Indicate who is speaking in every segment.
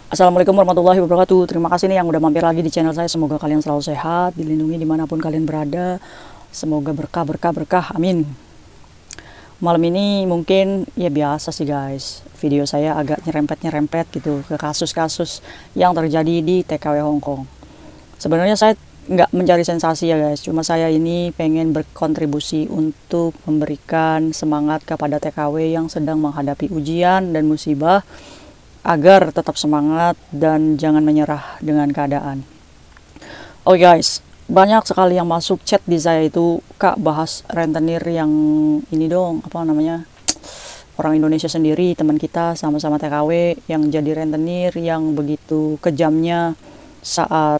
Speaker 1: Assalamualaikum warahmatullahi wabarakatuh. Terima kasih nih yang udah mampir lagi di channel saya. Semoga kalian selalu sehat, dilindungi dimanapun kalian berada. Semoga berkah. Amin. Malam ini mungkin ya biasa sih guys, video saya agak nyerempet gitu ke kasus-kasus yang terjadi di TKW Hongkong. Sebenarnya saya nggak mencari sensasi ya guys, cuma saya ini pengen berkontribusi untuk memberikan semangat kepada TKW yang sedang menghadapi ujian dan musibah, agar tetap semangat dan jangan menyerah dengan keadaan. Oke guys, banyak sekali yang masuk chat di saya itu, Kak bahas rentenir yang ini dong, apa namanya, orang Indonesia sendiri, teman kita sama-sama TKW yang jadi rentenir yang begitu kejamnya saat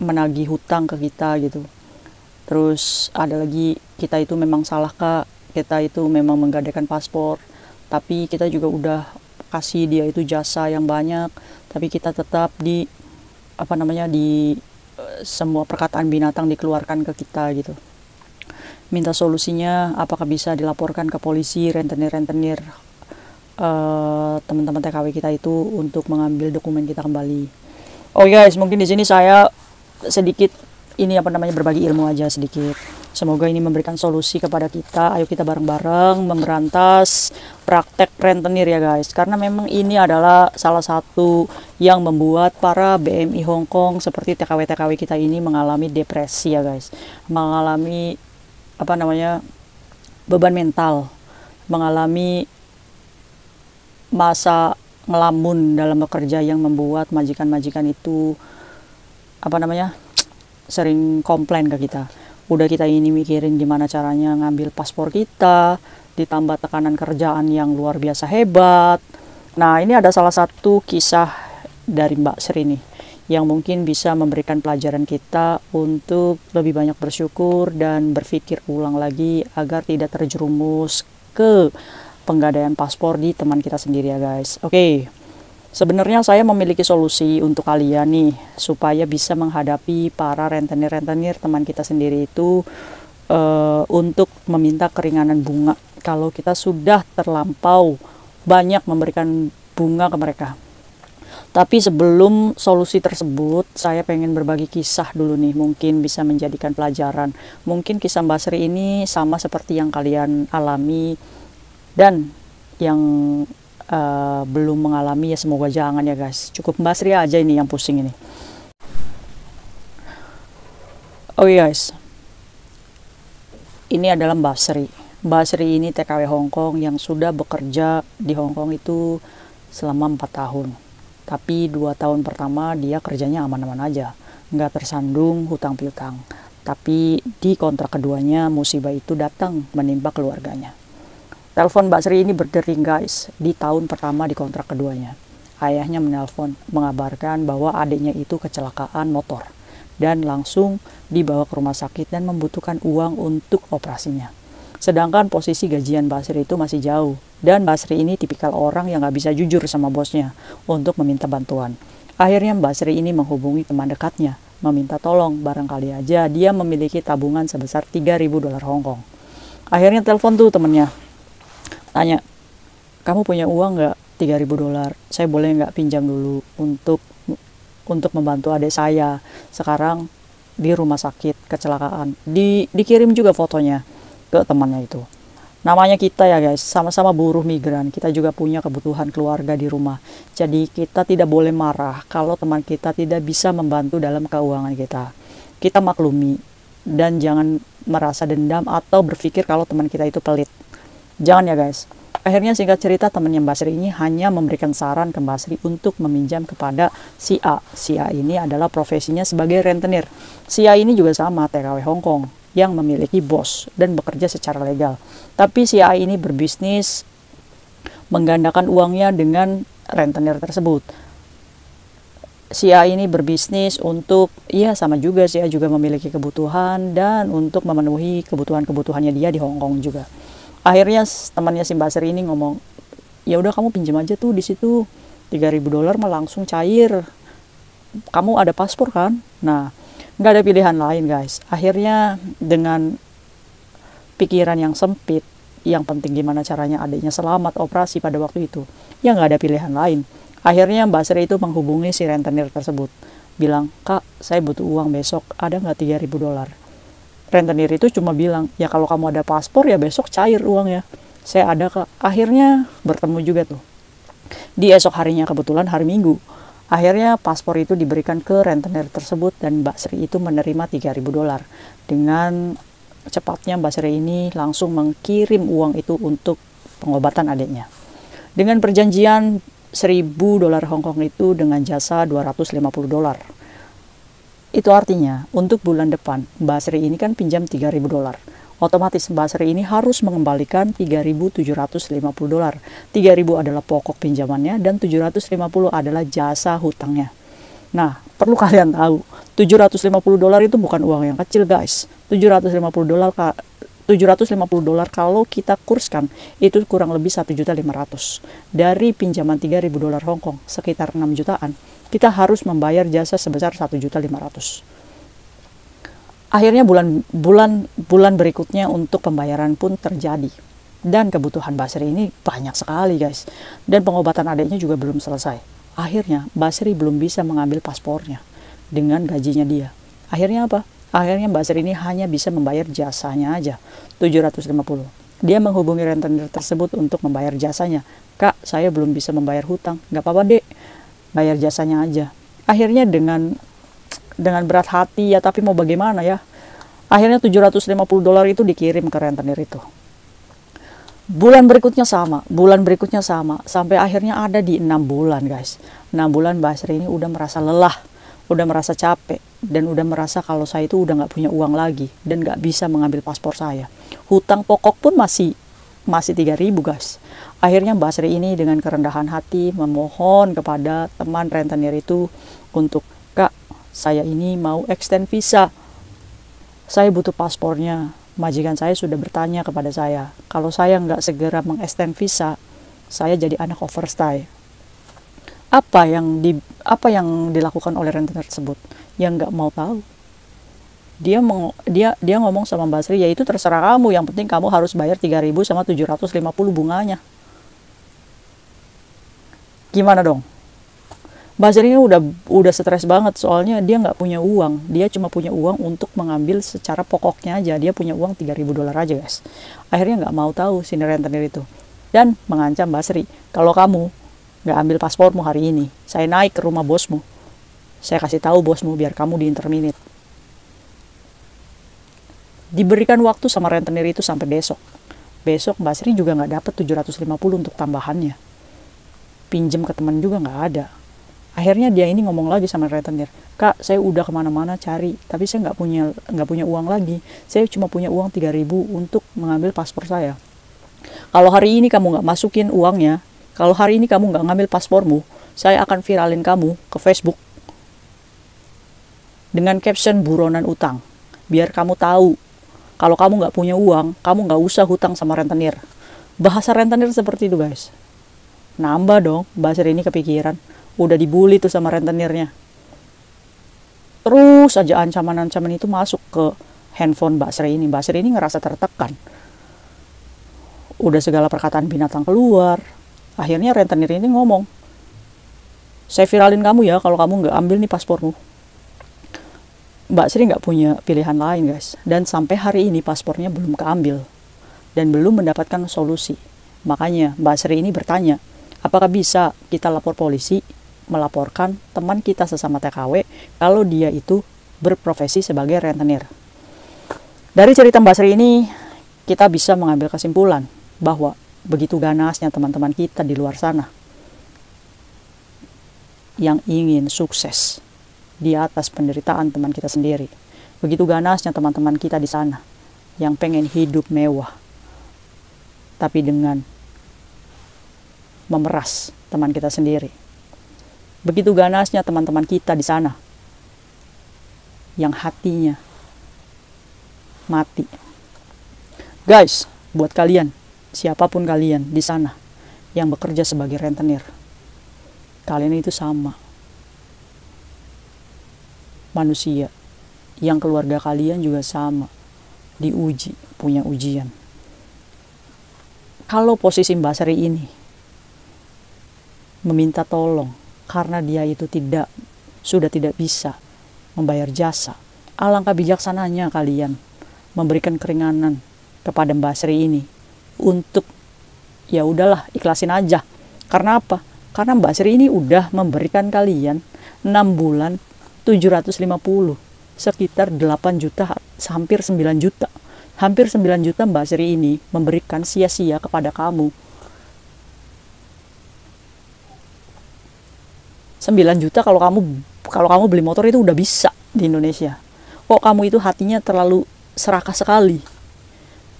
Speaker 1: menagih hutang ke kita gitu. Terus ada lagi, kita itu memang salah Kak, kita itu memang menggadaikan paspor, tapi kita juga udah kasih dia itu jasa yang banyak, tapi kita tetap di semua perkataan binatang dikeluarkan ke kita gitu. Minta solusinya, apakah bisa dilaporkan ke polisi rentenir teman-teman TKW kita itu untuk mengambil dokumen kita kembali. Oh guys, mungkin di sini saya sedikit berbagi ilmu aja sedikit. Semoga ini memberikan solusi kepada kita. Ayo kita bareng-bareng memberantas praktek rentenir ya guys. Karena memang ini adalah salah satu yang membuat para BMI Hongkong seperti TKW-TKW kita ini mengalami depresi ya guys. Mengalami beban mental. Mengalami masa ngelamun dalam bekerja yang membuat majikan-majikan itu sering komplain ke kita. Udah kita ini mikirin gimana caranya ngambil paspor kita, ditambah tekanan kerjaan yang luar biasa hebat. Nah, ini ada salah satu kisah dari Mbak Sri nih, yang mungkin bisa memberikan pelajaran kita untuk lebih banyak bersyukur dan berpikir ulang lagi agar tidak terjerumus ke penggadaian paspor di teman kita sendiri ya guys. Oke. Sebenarnya saya memiliki solusi untuk kalian nih, supaya bisa menghadapi para rentenir-rentenir teman kita sendiri itu, untuk meminta keringanan bunga kalau kita sudah terlampau banyak memberikan bunga ke mereka. Tapi sebelum solusi tersebut, saya pengen berbagi kisah dulu nih, mungkin bisa menjadikan pelajaran. Mungkin kisah Mbak Sri ini sama seperti yang kalian alami, dan yang belum mengalami ya semoga jangan ya guys. Cukup Mbak Sri aja ini yang pusing ini. Oh guys, ini adalah Mbak Sri. Mbak Sri ini TKW Hongkong yang sudah bekerja di Hongkong itu selama 4 tahun. Tapi 2 tahun pertama dia kerjanya aman-aman aja, nggak tersandung hutang piutang. Tapi di kontrak keduanya musibah itu datang menimpa keluarganya. Telepon Mbak Sri ini berdering guys, di tahun pertama di kontrak keduanya. Ayahnya menelpon, mengabarkan bahwa adiknya itu kecelakaan motor, dan langsung dibawa ke rumah sakit dan membutuhkan uang untuk operasinya. Sedangkan posisi gajian Mbak Sri itu masih jauh, dan Mbak Sri ini tipikal orang yang gak bisa jujur sama bosnya untuk meminta bantuan. Akhirnya Mbak Sri ini menghubungi teman dekatnya, meminta tolong barangkali aja dia memiliki tabungan sebesar 3.000 dolar Hongkong. Akhirnya telepon tuh temennya, tanya, kamu punya uang nggak 3.000 dolar? Saya boleh nggak pinjam dulu untuk membantu adik saya sekarang di rumah sakit kecelakaan. Dikirim juga fotonya ke temannya itu. Namanya kita ya guys, sama-sama buruh migran, kita juga punya kebutuhan keluarga di rumah. Jadi kita tidak boleh marah kalau teman kita tidak bisa membantu dalam keuangan kita. Kita maklumi, dan jangan merasa dendam atau berpikir kalau teman kita itu pelit. Jangan ya guys. Akhirnya singkat cerita, temannya Mbak Sri ini hanya memberikan saran ke Mbak Sri untuk meminjam kepada si A. Si A ini adalah profesinya sebagai rentenir. Si A ini juga sama TKW Hongkong yang memiliki bos dan bekerja secara legal. Tapi si A ini berbisnis menggandakan uangnya dengan rentenir tersebut. Si A ini berbisnis untuk, ya sama juga, si A juga memiliki kebutuhan dan untuk memenuhi kebutuhannya dia di Hongkong juga. Akhirnya temannya si Mbak Sri ini ngomong, ya udah kamu pinjam aja tuh di situ, 3.000 dolar mah langsung cair. Kamu ada paspor kan? Nah, nggak ada pilihan lain guys. Akhirnya dengan pikiran yang sempit, yang penting gimana caranya adiknya selamat operasi pada waktu itu, ya nggak ada pilihan lain. Akhirnya Mbak Sri itu menghubungi si rentenir tersebut. Bilang, "Kak, saya butuh uang besok, ada nggak $3.000?" Rentenir itu cuma bilang, "Ya kalau kamu ada paspor ya besok cair uangnya." "Saya ada, Kak." Akhirnya bertemu juga tuh. Di esok harinya, kebetulan hari Minggu. Akhirnya paspor itu diberikan ke rentenir tersebut dan Mbak Sri itu menerima $3.000. Dengan cepatnya Mbak Sri ini langsung mengirim uang itu untuk pengobatan adiknya. Dengan perjanjian $1.000 Hong Kong itu dengan jasa $250. Itu artinya untuk bulan depan Mbak Sri ini kan pinjam $3.000. Otomatis Mbak Sri ini harus mengembalikan $3.750. $3.000 adalah pokok pinjamannya dan $750 adalah jasa hutangnya. Nah, perlu kalian tahu, $750 itu bukan uang yang kecil, guys. $750 kalau kita kurskan itu kurang lebih 1.500.000. Dari pinjaman $3.000 Hong Kong sekitar 6 jutaan, kita harus membayar jasa sebesar 1.500.000. Akhirnya bulan berikutnya untuk pembayaran pun terjadi. Dan kebutuhan Mbak Sri ini banyak sekali, guys. Dan pengobatan adiknya juga belum selesai. Akhirnya Mbak Sri belum bisa mengambil paspornya dengan gajinya dia. Akhirnya apa? Akhirnya Mbak Sri ini hanya bisa membayar jasanya aja, 750. Dia menghubungi rentenir tersebut untuk membayar jasanya. "Kak, saya belum bisa membayar hutang." "Gak apa-apa, Dek. Bayar jasanya aja." Akhirnya dengan berat hati, ya tapi mau bagaimana ya. Akhirnya $750 itu dikirim ke rentenir itu. Bulan berikutnya sama, sampai akhirnya ada di 6 bulan, guys. 6 bulan Mbak Sri ini udah merasa lelah, udah merasa capek, dan udah merasa kalau saya itu udah gak punya uang lagi, dan gak bisa mengambil paspor saya. Hutang pokok pun masih 3.000, guys. Akhirnya Mbak Sri ini dengan kerendahan hati memohon kepada teman rentenir itu untuk, "Kak, saya ini mau extend visa. Saya butuh paspornya. Majikan saya sudah bertanya kepada saya, kalau saya nggak segera mengextend visa, saya jadi anak overstay." Apa yang dilakukan oleh rentenir tersebut? Yang nggak mau tahu. Dia ngomong sama Mbak Sri, "Ya itu terserah kamu, yang penting kamu harus bayar 3.000 sama 750 bunganya." Gimana dong? Mbak Sri ini udah stres banget, soalnya dia nggak punya uang. Dia cuma punya uang untuk mengambil secara pokoknya aja. Dia punya uang $3.000 aja, guys. Akhirnya nggak mau tahu si rentenir itu. Dan mengancam Mbak Sri, "Kalau kamu nggak ambil paspormu hari ini, saya naik ke rumah bosmu. Saya kasih tahu bosmu biar kamu diinterminate." Diberikan waktu sama rentenir itu sampai besok. Besok Mbak Sri juga nggak dapat 750 untuk tambahannya. Pinjem ke teman juga nggak ada. Akhirnya dia ini ngomong lagi sama rentenir, "Kak, saya udah kemana-mana cari, tapi saya nggak punya uang lagi. Saya cuma punya uang 3.000 untuk mengambil paspor saya. Kalau hari ini kamu nggak masukin uangnya, kalau hari ini kamu nggak ngambil paspormu, saya akan viralin kamu ke Facebook dengan caption buronan utang. Biar kamu tahu, kalau kamu nggak punya uang, kamu nggak usah hutang sama rentenir." Bahasa rentenir seperti itu, guys. Nambah dong, Mbak Sri ini kepikiran. Udah dibully tuh sama rentenirnya. Terus aja ancaman-ancaman itu masuk ke handphone Mbak Sri ini. Mbak Sri ini ngerasa tertekan. Udah segala perkataan binatang keluar. Akhirnya rentenir ini ngomong, "Saya viralin kamu ya kalau kamu nggak ambil nih paspormu." Mbak Sri nggak punya pilihan lain, guys. Dan sampai hari ini paspornya belum keambil. Dan belum mendapatkan solusi. Makanya Mbak Sri ini bertanya, apakah bisa kita lapor polisi, melaporkan teman kita sesama TKW kalau dia itu berprofesi sebagai rentenir. Dari cerita Mbak Sri ini, kita bisa mengambil kesimpulan bahwa begitu ganasnya teman-teman kita di luar sana yang ingin sukses di atas penderitaan teman kita sendiri. Begitu ganasnya teman-teman kita di sana yang pengen hidup mewah, tapi dengan memeras teman kita sendiri. Begitu ganasnya teman-teman kita di sana yang hatinya mati. Guys, buat kalian, siapapun kalian di sana yang bekerja sebagai rentenir, kalian itu sama manusia, yang keluarga kalian juga sama, diuji, punya ujian. Kalau posisi Mbak Sri ini meminta tolong karena dia itu sudah tidak bisa membayar jasa. Alangkah bijaksananya kalian memberikan keringanan kepada Mbak Sri ini untuk ya udahlah ikhlasin aja. Karena apa? Karena Mbak Sri ini udah memberikan kalian 6 bulan 750, sekitar 8 juta, hampir 9 juta. Hampir 9 juta Mbak Sri ini memberikan sia-sia kepada kamu. 9 juta kalau kamu beli motor itu udah bisa di Indonesia. Kok kamu itu hatinya terlalu serakah sekali?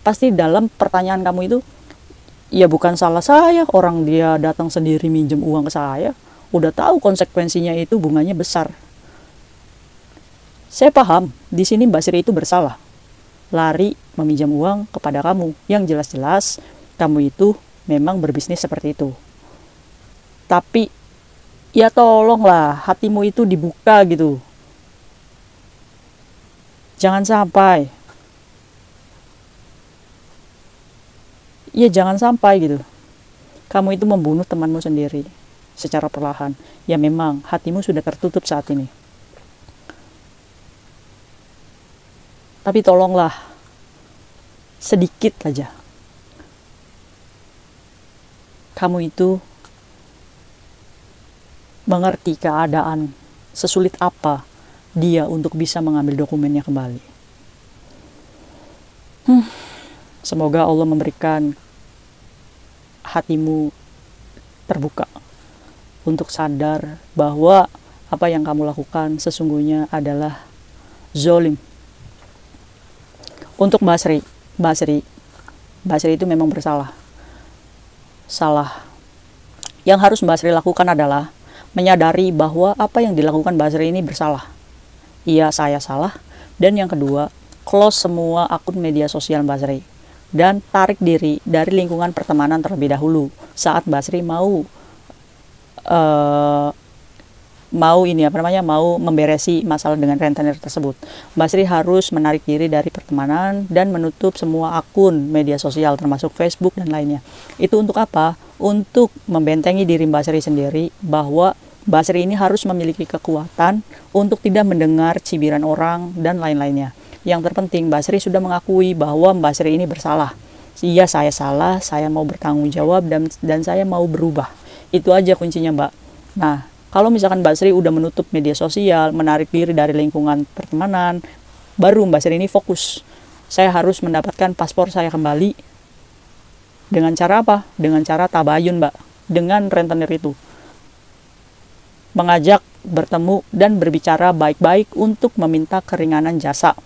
Speaker 1: Pasti dalam pertanyaan kamu itu, ya bukan salah saya, orang dia datang sendiri minjem uang ke saya, udah tahu konsekuensinya itu bunganya besar. Saya paham, di sini Mbak Sri itu bersalah. Lari meminjam uang kepada kamu, yang jelas-jelas kamu itu memang berbisnis seperti itu. Tapi ya tolonglah hatimu itu dibuka gitu. Jangan sampai gitu kamu itu membunuh temanmu sendiri secara perlahan. Ya memang hatimu sudah tertutup saat ini. Tapi tolonglah sedikit aja. Kamu itu mengerti keadaan sesulit apa dia untuk bisa mengambil dokumennya kembali. Semoga Allah memberikan hatimu terbuka untuk sadar bahwa apa yang kamu lakukan sesungguhnya adalah zolim. Untuk Mbak Sri itu memang bersalah. Salah. Yang harus Mbak Sri lakukan adalah menyadari bahwa apa yang dilakukan Mbak Sri ini bersalah. Iya, saya salah. Dan yang kedua, close semua akun media sosial Mbak Sri dan tarik diri dari lingkungan pertemanan terlebih dahulu saat Mbak Sri mau memberesi masalah dengan rentenir tersebut. Mbak Sri harus menarik diri dari pertemanan dan menutup semua akun media sosial termasuk Facebook dan lainnya. Itu untuk apa? Untuk membentengi diri Mbak Sri sendiri bahwa Mbak Sri ini harus memiliki kekuatan untuk tidak mendengar cibiran orang dan lain-lainnya. Yang terpenting Mbak Sri sudah mengakui bahwa Mbak Sri ini bersalah. Iya, saya salah, saya mau bertanggung jawab dan saya mau berubah. Itu aja kuncinya, Mbak. Nah, kalau misalkan Mbak Sri udah menutup media sosial, menarik diri dari lingkungan pertemanan, baru Mbak Sri ini fokus. Saya harus mendapatkan paspor saya kembali. Dengan cara apa? Dengan cara tabayun, Mbak. Dengan rentenir itu. Mengajak, bertemu, dan berbicara baik-baik untuk meminta keringanan jasa.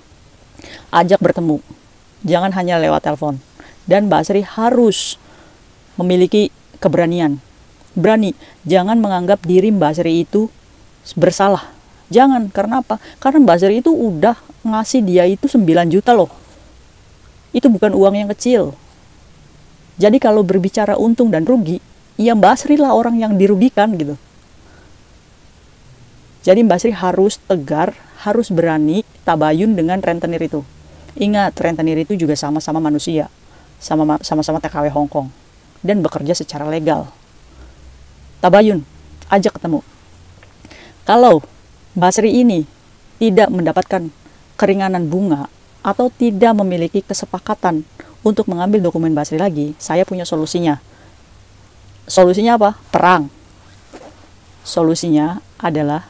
Speaker 1: Ajak bertemu. Jangan hanya lewat telepon. Dan Mbak Sri harus memiliki keberanian. Berani. Jangan menganggap diri Mbak Sri itu bersalah. Jangan. Karena apa? Karena Mbak Sri itu udah ngasih dia itu 9 juta loh. Itu bukan uang yang kecil. Jadi kalau berbicara untung dan rugi, ya Mbak Sri lah orang yang dirugikan gitu. Jadi Mbak Sri harus tegar, harus berani tabayun dengan rentenir itu. Ingat, rentenir itu juga sama-sama manusia, sama-sama TKW Hongkong, dan bekerja secara legal. Tabayun, ajak ketemu. Kalau Mbak Sri ini tidak mendapatkan keringanan bunga atau tidak memiliki kesepakatan untuk mengambil dokumen Mbak Sri lagi, saya punya solusinya. Solusinya apa? Perang. Solusinya adalah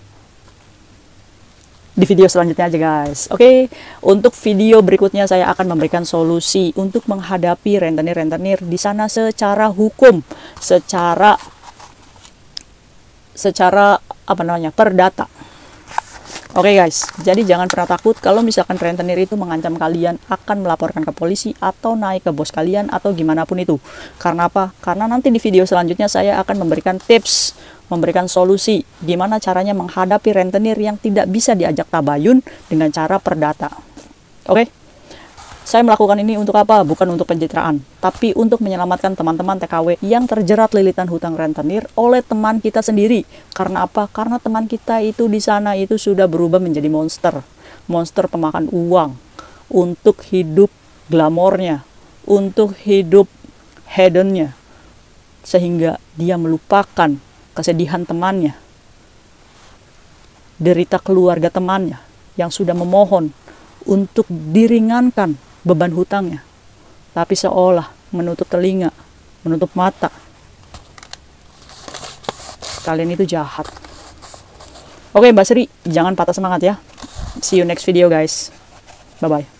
Speaker 1: di video selanjutnya aja guys. Oke, untuk video berikutnya saya akan memberikan solusi untuk menghadapi rentenir-rentenir di sana secara hukum, secara perdata. Oke guys, jadi jangan pernah takut kalau misalkan rentenir itu mengancam kalian akan melaporkan ke polisi atau naik ke bos kalian atau gimana pun itu. Karena apa? Karena nanti di video selanjutnya saya akan memberikan tips, memberikan solusi gimana caranya menghadapi rentenir yang tidak bisa diajak tabayun dengan cara perdata. Oke? Saya melakukan ini untuk apa? Bukan untuk pencitraan, tapi untuk menyelamatkan teman-teman TKW yang terjerat lilitan hutang rentenir oleh teman kita sendiri. Karena apa? Karena teman kita itu di sana itu sudah berubah menjadi monster. Monster pemakan uang untuk hidup glamornya, untuk hidup hedonnya, sehingga dia melupakan kesedihan temannya. derita keluarga temannya yang sudah memohon untuk diringankan beban hutangnya, tapi seolah menutup telinga, menutup mata. Kalian itu jahat. Oke, Mbak Sri, jangan patah semangat ya. See you next video, guys. Bye-bye.